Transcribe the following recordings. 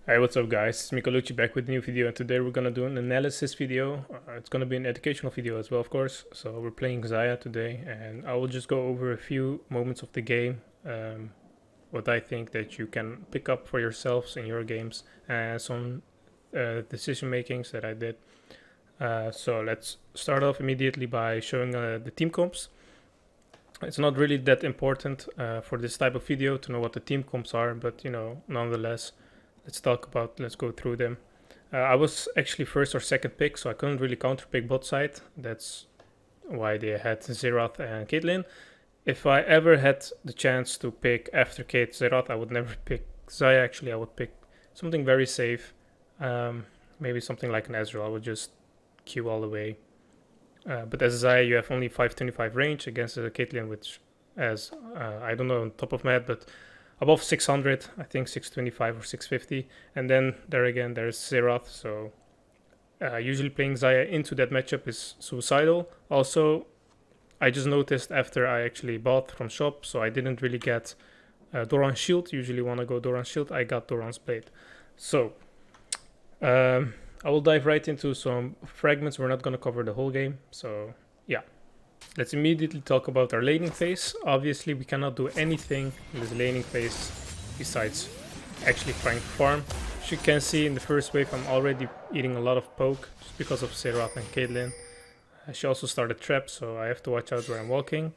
Hey, what's up guys, it's me Kaluchi back with a new video, and today we're gonna do an analysis video. It's gonna be an educational video as well, of course. So we're playing Xayah today, and I will just go over a few moments of the game, what I think that you can pick up for yourselves in your games, and some decision makings that I did. So let's start off immediately by showing the team comps. It's not really that important for this type of video to know what the team comps are, but nonetheless, let's go through them. I was actually first or second pick, so I couldn't really counter pick bot side. That's why they had Xerath and Caitlyn. If I ever had the chance to pick after Kate Xerath, I would never pick Xayah. Actually, I would pick something very safe. Maybe something like an Ezreal. I would just Q all the way. But as Xayah, you have only 525 range against a Caitlyn, which has, I don't know on top of my head, but above 600, I think 625 or 650. And then there again, there's Xerath. So usually playing Xayah into that matchup is suicidal. Also, I just noticed after I actually bought from shop, so I didn't really get Doran's shield. Usually want to go Doran's shield. I got Doran's blade. So I will dive right into some fragments. We're not going to cover the whole game. So yeah, let's immediately talk about our laning phase. Obviously, we cannot do anything in this laning phase besides actually trying to farm. As you can see in the first wave, I'm already eating a lot of poke just because of Xerath and Caitlyn. She also started trap, so I have to watch out where I'm walking.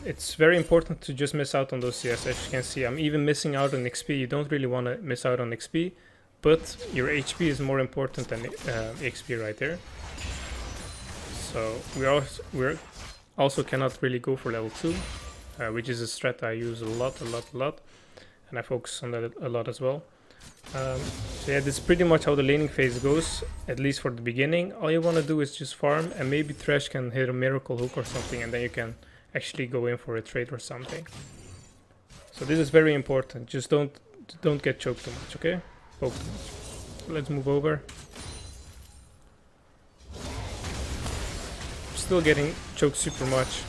It's very important to just miss out on those CS. As you can see, I'm even missing out on XP. You don't really want to miss out on XP, but your HP is more important than XP right there. So we also cannot really go for level 2, which is a strat I use a lot, and I focus on that a lot as well. So yeah, this is pretty much how the laning phase goes, at least for the beginning. All you want to do is just farm, and maybe Thresh can hit a miracle hook or something, and then you can actually go in for a trade or something. So this is very important. Just don't get choked too much, okay? Poke too much. Let's move over. Still getting choked super much.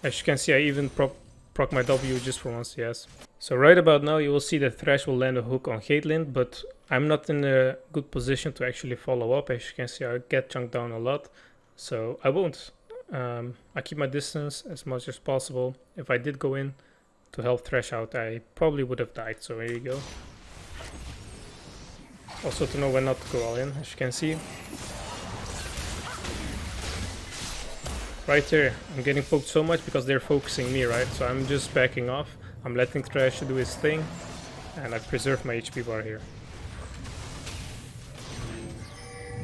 As you can see, I even proc my W just for one CS. So right about now you will see that Thresh will land a hook on Caitlyn, but I'm not in a good position to actually follow up. As you can see, I get chunked down a lot, so I won't. I keep my distance as much as possible. If I did go in to help Thresh out, I probably would have died, so here you go. Also to know when not to go all in, as you can see. Right here, I'm getting poked so much because they're focusing me, right? So I'm just backing off. I'm letting Thresh do his thing, and I preserve my HP bar here.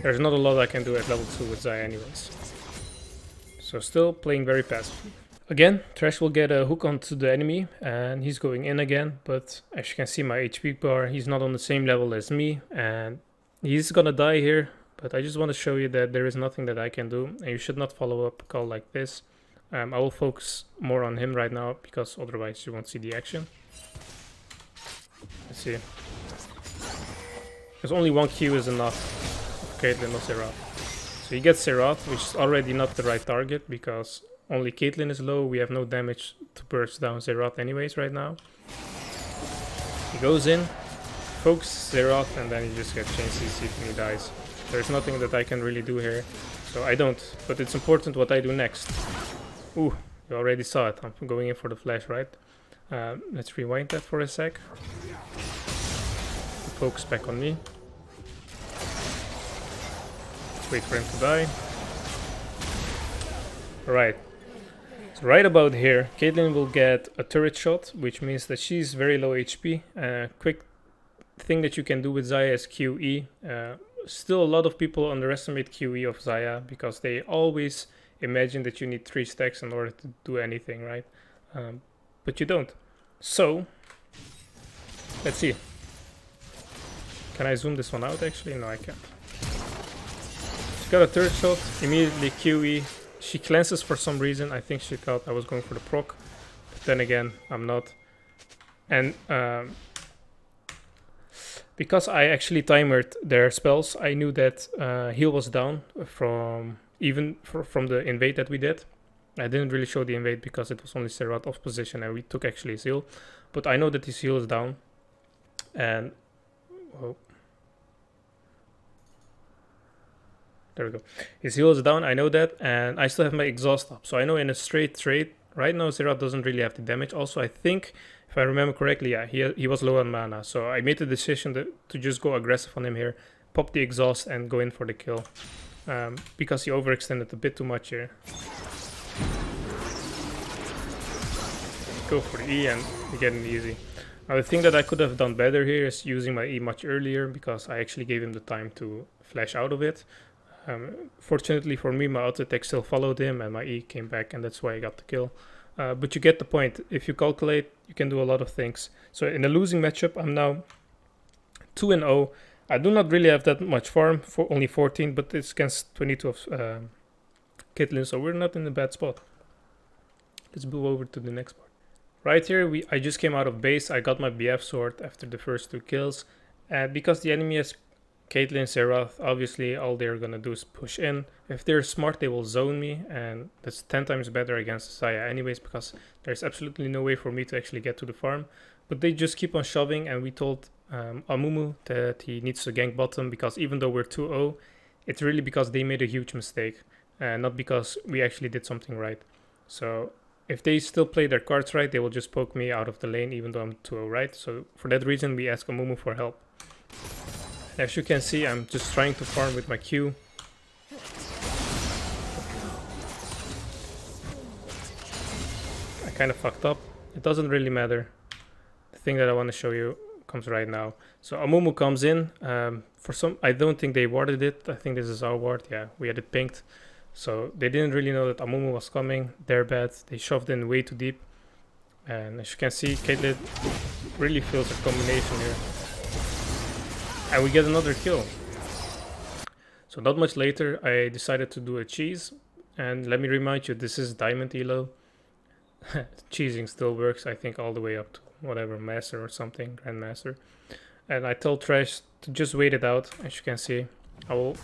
There's not a lot I can do at level 2 with Xayah anyways. So still playing very passively. Again, Thresh will get a hook onto the enemy, and he's going in again, but as you can see my HP bar, he's not on the same level as me, and he's gonna die here. But I just want to show you that there is nothing that I can do, and you should not follow up a call like this. I will focus more on him right now, because otherwise you won't see the action. Let's see. Because only one Q is enough of Caitlyn or Xerath. So he gets Xerath, which is already not the right target, because only Caitlyn is low. We have no damage to burst down Xerath anyways right now. He goes in, focuses Xerath, and then he just gets chain CC and he dies. There's nothing that I can really do here, so I don't. But it's important what I do next. Ooh, you already saw it. I'm going in for the flash, right? Let's rewind that for a sec. Focus back on me. Let's wait for him to die. Alright. So right about here, Caitlyn will get a turret shot, which means that she's very low HP. Quick thing that you can do with Xayah is QE. Still, a lot of people underestimate QE of Xayah because they always imagine that you need 3 stacks in order to do anything, right? But you don't. So, let's see. Can I zoom this one out actually? No, I can't. She got a third shot, immediately QE. She cleanses for some reason. I think she thought I was going for the proc. But then again, I'm not. And because I actually timed their spells, I knew that heal was down from the invade that we did. I didn't really show the invade because it was only Xerath off position and we took actually his heal. But I know that his heal is down. and whoa. There we go. His heal is down, I know that, and I still have my exhaust up. So I know in a straight trade, right now Ezreal doesn't really have the damage. Also, I think, if I remember correctly, yeah, he was low on mana. So I made the decision to just go aggressive on him here, pop the exhaust and go in for the kill. Because he overextended a bit too much here. Go for the E and we get it easy. Now the thing that I could have done better here is using my E much earlier, because I actually gave him the time to flash out of it. Fortunately for me, my auto attack still followed him and my E came back, and that's why I got the kill. But you get the point. If you calculate, you can do a lot of things. So in a losing matchup, I'm now 2-0. I do not really have that much farm, for only 14, but it's against 22 of Caitlyn, so we're not in a bad spot. Let's move over to the next part. Right here, I just came out of base. I got my BF sword after the first 2 kills. And because the enemy has Caitlyn, Xayah, obviously all they're gonna do is push in. If they're smart, they will zone me, and that's 10 times better against Xayah anyways, because there's absolutely no way for me to actually get to the farm. But they just keep on shoving, and we told Amumu that he needs to gank bottom, because even though we're 2-0, it's really because they made a huge mistake, and not because we actually did something right. So if they still play their cards right, they will just poke me out of the lane, even though I'm 2-0, right? So for that reason, we ask Amumu for help. As you can see, I'm just trying to farm with my Q. I kind of fucked up. It doesn't really matter. The thing that I want to show you comes right now. So Amumu comes in. I don't think they warded it. I think this is our ward. Yeah, we had it pinked. So they didn't really know that Amumu was coming. They're bad. They shoved in way too deep. And as you can see, Kite really feels a combination here. And we get another kill. So not much later, I decided to do a cheese. And let me remind you, this is Diamond Elo. Cheesing still works, I think, all the way up to whatever, Master or something, Grandmaster. And I told Trash to just wait it out. As you can see, I will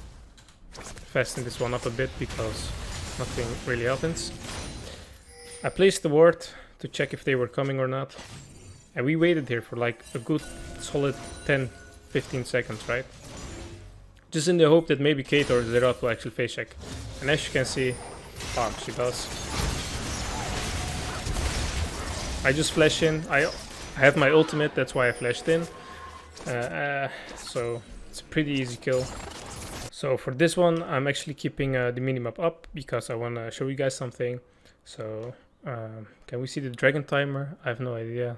fasten this one up a bit because nothing really happens. I placed the ward to check if they were coming or not. And we waited here for like a good solid 10-15 seconds, right? Just in the hope that maybe Kate or Xayah will actually face check. And as you can see, she does. I just flash in. I have my ultimate, that's why I flashed in. So it's a pretty easy kill. So for this one, I'm actually keeping the minimap up because I want to show you guys something. So can we see the dragon timer? I have no idea.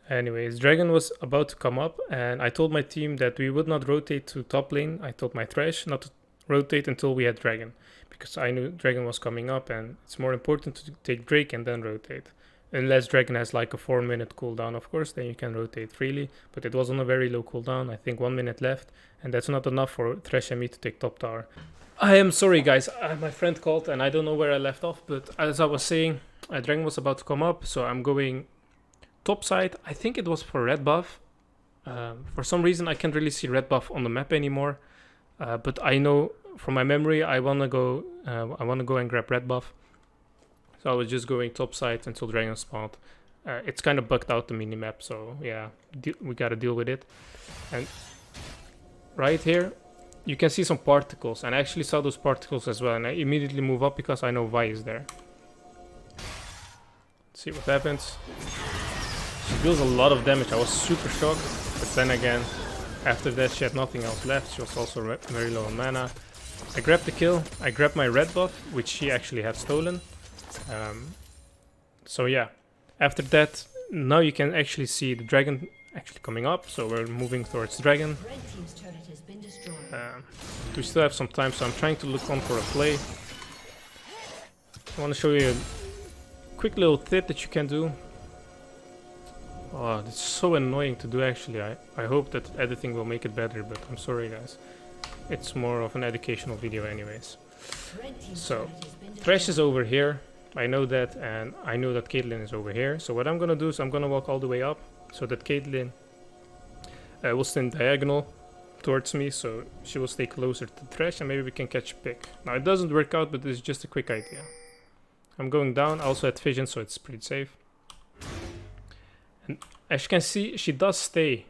Anyways, dragon was about to come up and I told my team that we would not rotate to top lane. I told my Thresh not to rotate until we had dragon, because I knew dragon was coming up and it's more important to take Drake and then rotate. Unless dragon has like a 4-minute cooldown, of course, then you can rotate freely, but it was on a very low cooldown, I think 1 minute left, and that's not enough for Thresh and me to take top tower. I am sorry guys, my friend called and I don't know where I left off, but as I was saying, dragon was about to come up, so I'm going top side. I think it was for red buff. For some reason I can't really see red buff on the map anymore, but I know from my memory I wanna go and grab red buff. So I was just going top side until dragon spawned. It's kind of bugged out the minimap, so yeah, we gotta deal with it. And right here you can see some particles, and I actually saw those particles as well, and I immediately move up because I know Vi is there. Let's see what happens. She deals a lot of damage. I was super shocked, but then again, after that she had nothing else left. She was also very low on mana. I grabbed the kill. I grabbed my red buff, which she actually had stolen. So yeah, after that, now you can actually see the dragon actually coming up. So we're moving towards dragon. We still have some time, so I'm trying to look on for a play. I want to show you a quick little tip that you can do. Oh, it's so annoying to do actually. I hope that editing will make it better, but I'm sorry guys. It's more of an educational video anyways. So, Thresh is over here. I know that, and I know that Caitlyn is over here. So what I'm gonna do is I'm gonna walk all the way up so that Caitlyn will stand diagonal towards me, so she will stay closer to Thresh and maybe we can catch a pick. Now it doesn't work out, but it's just a quick idea. I'm going down, I also had vision, so it's pretty safe. And As you can see, she does stay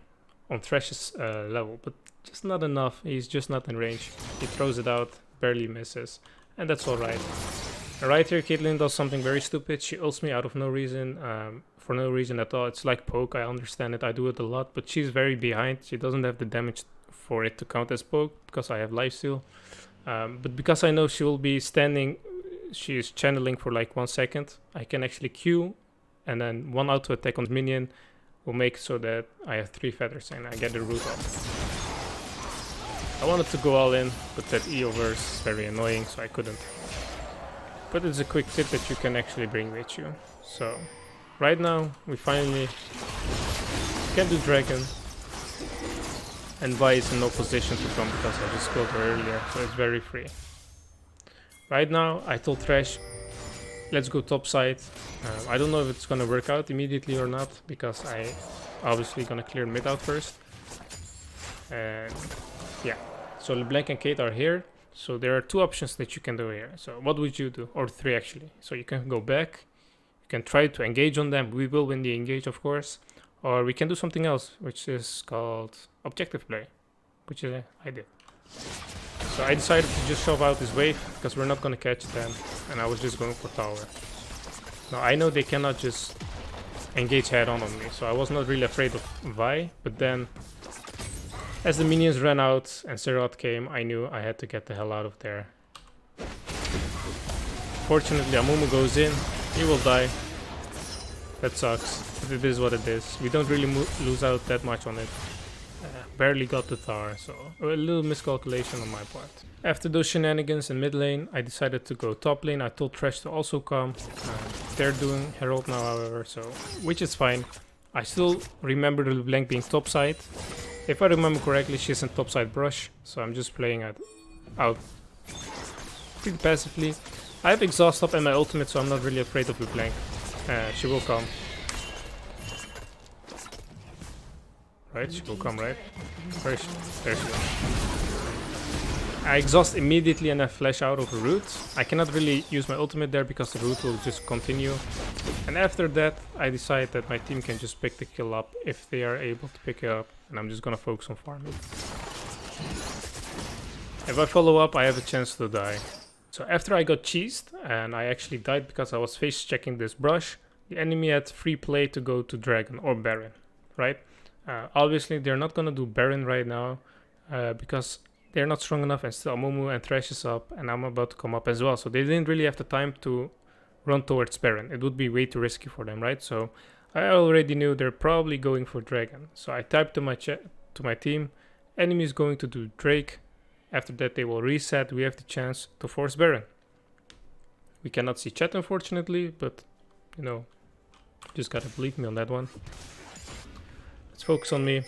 on Thresh's level, but just not enough. He's just not in range. He throws it out, barely misses, and that's alright. Right here, Caitlyn does something very stupid. She ults me out of no reason, for no reason at all. It's like poke, I understand it, I do it a lot, but she's very behind. She doesn't have the damage for it to count as poke, because I have lifesteal. But because I know she will be standing, she is channeling for like 1 second, I can actually Q, and then 1 auto attack on the minion will make so that I have 3 feathers and I get the root up. I wanted to go all in, but that EO verse is very annoying, so I couldn't. But it's a quick tip that you can actually bring with you. So, right now, we finally can do dragon. And Vi is in no position to come because I just killed her earlier, so it's very free. Right now, I told Thresh, let's go top side. I don't know if it's gonna work out immediately or not, because I obviously gonna clear mid out first. And yeah, so LeBlanc and Kite are here. So there are 2 options that you can do here. So what would you do? Or 3 actually. So you can go back, you can try to engage on them. We will win the engage, of course. Or we can do something else, which is called objective play, which is I did. So I decided to just shove out this wave, because we're not going to catch them, and I was just going for tower. Now I know they cannot just engage head on me, so I was not really afraid of Vi, but then as the minions ran out and Ezreal came, I knew I had to get the hell out of there. Fortunately, Amumu goes in, he will die. That sucks, but it is what it is. We don't really lose out that much on it. Barely got the tower, so a little miscalculation on my part. After those shenanigans in mid lane, I decided to go top lane. I told Thresh to also come. They're doing Herald now, however, so which is fine. I still remember the LeBlanc being top side. If I remember correctly, she's in top side brush, so I'm just playing it out pretty passively. I have exhaust up and my ultimate, so I'm not really afraid of LeBlanc. She will come. Right, she will come, right? Where is she? There she goes. I exhaust immediately and I flash out of a root. I cannot really use my ultimate there because the root will just continue. And after that, I decide that my team can just pick the kill up if they are able to pick it up. And I'm just gonna focus on farming. If I follow up, I have a chance to die. So after I got cheesed, and I actually died because I was face checking this brush, the enemy had free play to go to Dragon or Baron, right? Obviously, they're not gonna do Baron right now because they're not strong enough, and still Amumu and Thresh is up, and I'm about to come up as well. So they didn't really have the time to run towards Baron. It would be way too risky for them, right? So I already knew they're probably going for Dragon. So I typed to my chat to my team, enemy is going to do Drake. After that they will reset. We have the chance to force Baron. We cannot see chat unfortunately, but you know, just gotta believe me on that one. Let's focus on me.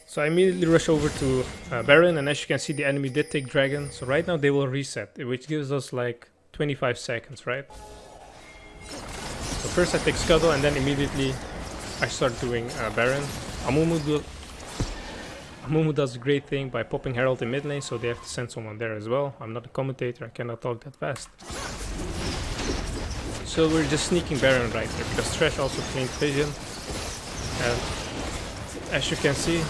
So I immediately rush over to Baron, and as you can see the enemy did take Dragon. So right now they will reset, which gives us like 25 seconds, right? So first I take Scuttle and then immediately I start doing Baron. Amumu does a great thing by popping Herald in mid lane, so they have to send someone there as well. I'm not a commentator, I cannot talk that fast. So we're just sneaking Baron right there, because Thresh also claimed vision. And as you can see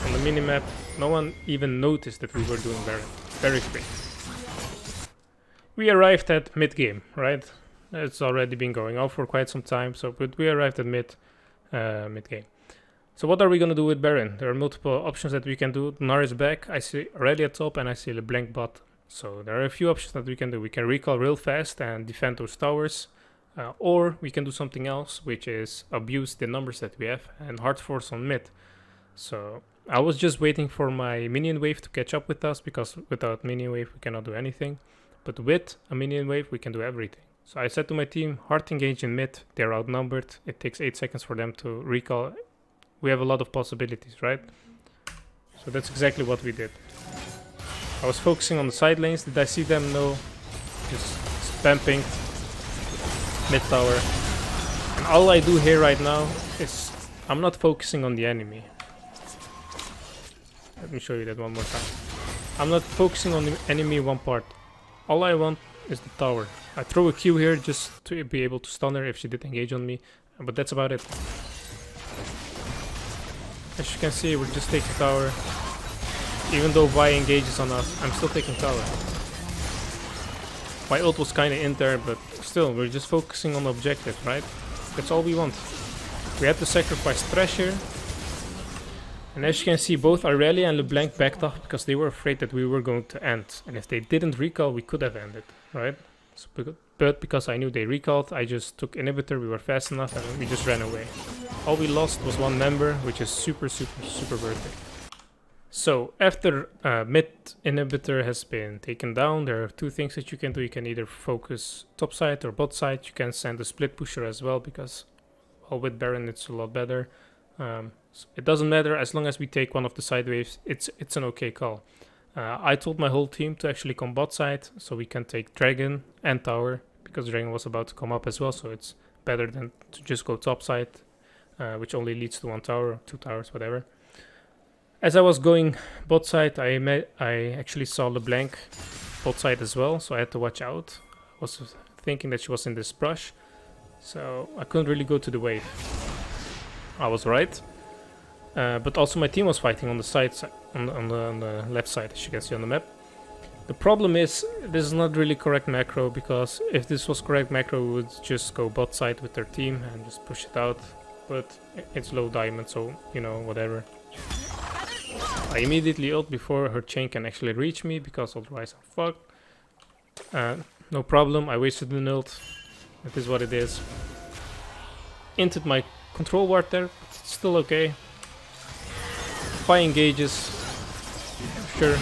on the minimap, no one even noticed that we were doing Baron. Very quick. We arrived at mid game, right? It's already been going on for quite some time, so but we arrived at mid game. So what are we gonna do with Baron? There are multiple options that we can do. Gnar is back. I see Aurelia top and I see LeBlanc bot. So there are a few options that we can do. We can recall real fast and defend those towers. Or we can do something else, which is abuse the numbers that we have and hard force on mid. So I was just waiting for my minion wave to catch up with us, because without minion wave we cannot do anything. But with a minion wave we can do everything. So I said to my team, hard engage in mid. They're outnumbered. It takes 8 seconds for them to recall. We have a lot of possibilities, right? So that's exactly what we did. I was focusing on the side lanes. Did I see them? No. Just spamming mid tower. And all I do here right now is I'm not focusing on the enemy. Let me show you that one more time. I'm not focusing on the enemy one part. All I want is the tower. I throw a Q here just to be able to stun her if she did engage on me. But that's about it. As you can see, we're just taking tower. Even though Vi engages on us, I'm still taking tower. My ult was kinda in there, but still, we're just focusing on the objective, right? That's all we want. We had to sacrifice Thresh here. And as you can see, both Aurelia and LeBlanc backed off because they were afraid that we were going to end. And if they didn't recall, we could have ended, right? So, but because I knew they recalled, I just took inhibitor, we were fast enough, and we just ran away. All we lost was one member, which is super worth it. So after mid inhibitor has been taken down, there are two things that you can do. You can either focus top side or bot side. You can send a split pusher as well, because well, with Baron it's a lot better. So it doesn't matter as long as we take one of the side waves. It's an okay call. I told my whole team to actually come bot side, so we can take Dragon and tower, because Dragon was about to come up as well. So it's better than to just go top side, which only leads to one tower or two towers, whatever. As I was going bot side, I actually saw LeBlanc bot side as well, so I had to watch out. I was thinking that she was in this brush, so I couldn't really go to the wave. I was right, but also my team was fighting on the side, on the left side, as you can see on the map. The problem is, this is not really correct macro, because if this was correct macro, we would just go bot side with their team and just push it out, but it's low diamond, so, you know, whatever. I immediately ult before her chain can actually reach me, because otherwise I'm fucked. No problem, I wasted an ult. It is what it is. Inted my control ward there, but it's still okay. Vi engages. Sure.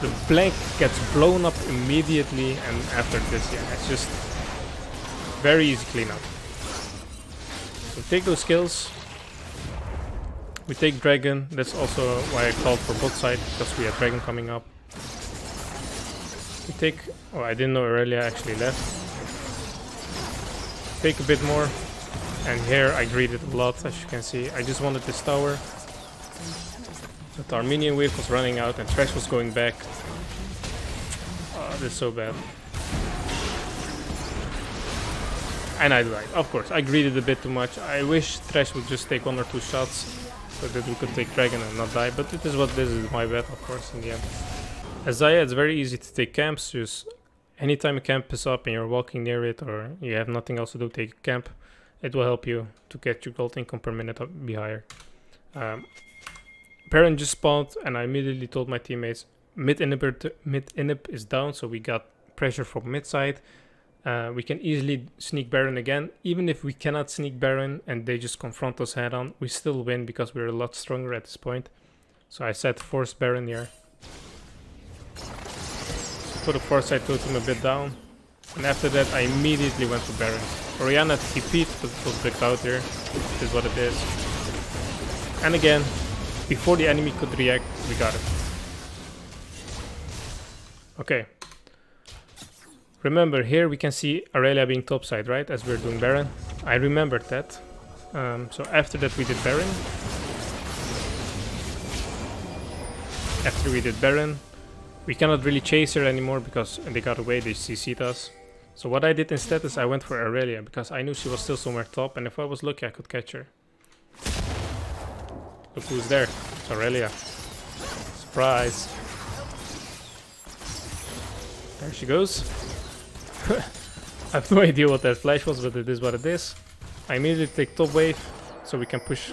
The blank gets blown up immediately, and after this, yeah, it's just very easy cleanup. So take those kills. We take Dragon. That's also why I called for bot side, because we had Dragon coming up. We take... Oh, I didn't know Aurelia actually left. Take a bit more. And here I greeded a lot, as you can see. I just wanted this tower. But our minion wave was running out and Thresh was going back. Oh, this is so bad. And I died. Of course, I greeded a bit too much. I wish Thresh would just take one or two shots, so that we could take Dragon and not die, but it is what this is, my bad, of course, in the end. As Xayah, it's very easy to take camps. Just anytime a camp is up and you're walking near it, or you have nothing else to do, take a camp. It will help you to get your gold income per minute be higher. Baron just spawned, and I immediately told my teammates, mid inhib is down, so we got pressure from mid side. We can easily sneak Baron again. Even if we cannot sneak Baron and they just confront us head on, we still win because we're a lot stronger at this point. So I said force Baron here. Put a foresight totem a bit down. And after that I immediately went for Baron. Orianna TP'd, but it was bricked out here. This is what it is. And again, before the enemy could react, we got it. Okay. Remember, here we can see Aurelia being topside, right? As we're doing Baron. I remembered that. So after that we did Baron. After we did Baron, we cannot really chase her anymore because they got away, they CC'd us. So what I did instead is I went for Aurelia because I knew she was still somewhere top, and if I was lucky I could catch her. Look who's there. It's Aurelia. Surprise. There she goes. I have no idea what that flash was, but it is what it is. I immediately take top wave so we can push.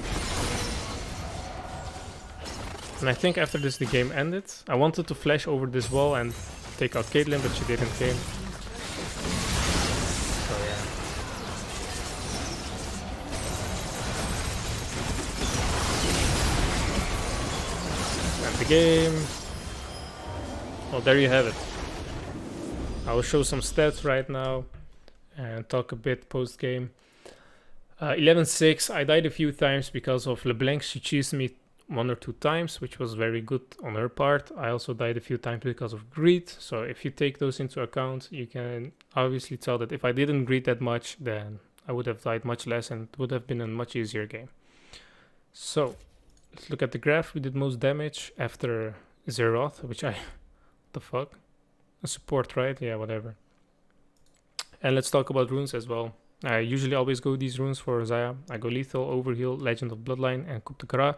And I think after this the game ended. I wanted to flash over this wall and take out Caitlyn, but she didn't came. So yeah. And the game. Well, there you have it. I will show some stats right now and talk a bit post-game. 11-6, I died a few times because of LeBlanc. She cheesed me 1 or 2 times, which was very good on her part. I also died a few times because of greed. So if you take those into account, you can obviously tell that if I didn't greed that much, then I would have died much less and it would have been a much easier game. So let's look at the graph. We did most damage after Zeroth, which what the fuck? A support, right? Yeah, whatever. And let's talk about runes as well. I usually always go these runes for Xayah. I go Lethal, Overheal, Legend of Bloodline, and Coup de Gras.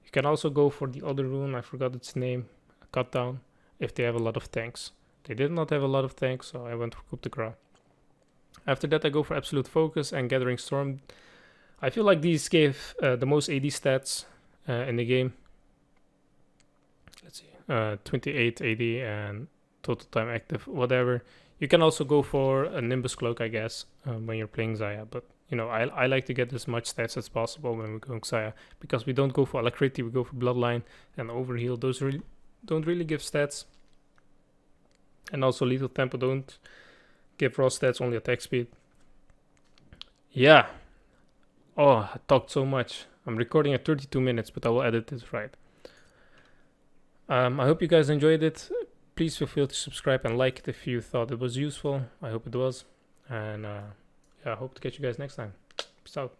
You can also go for the other rune, I forgot its name, Cut Down, if they have a lot of tanks. They did not have a lot of tanks, so I went for Coup de Grace. After that I go for Absolute Focus and Gathering Storm. I feel like these gave the most AD stats in the game. Let's see, 28 AD and total time active, whatever. You can also go for a Nimbus Cloak, I guess, when you're playing Xayah, but you know, I like to get as much stats as possible when we're going Xayah, because we don't go for Alacrity, we go for Bloodline and Overheal. Those don't really give stats. And also Lethal Tempo don't give raw stats, only attack speed. Yeah. Oh, I talked so much. I'm recording at 32 minutes, but I will edit this right. I hope you guys enjoyed it. Please feel free to subscribe and like it if you thought it was useful. I hope it was. And yeah, I hope to catch you guys next time. Peace out.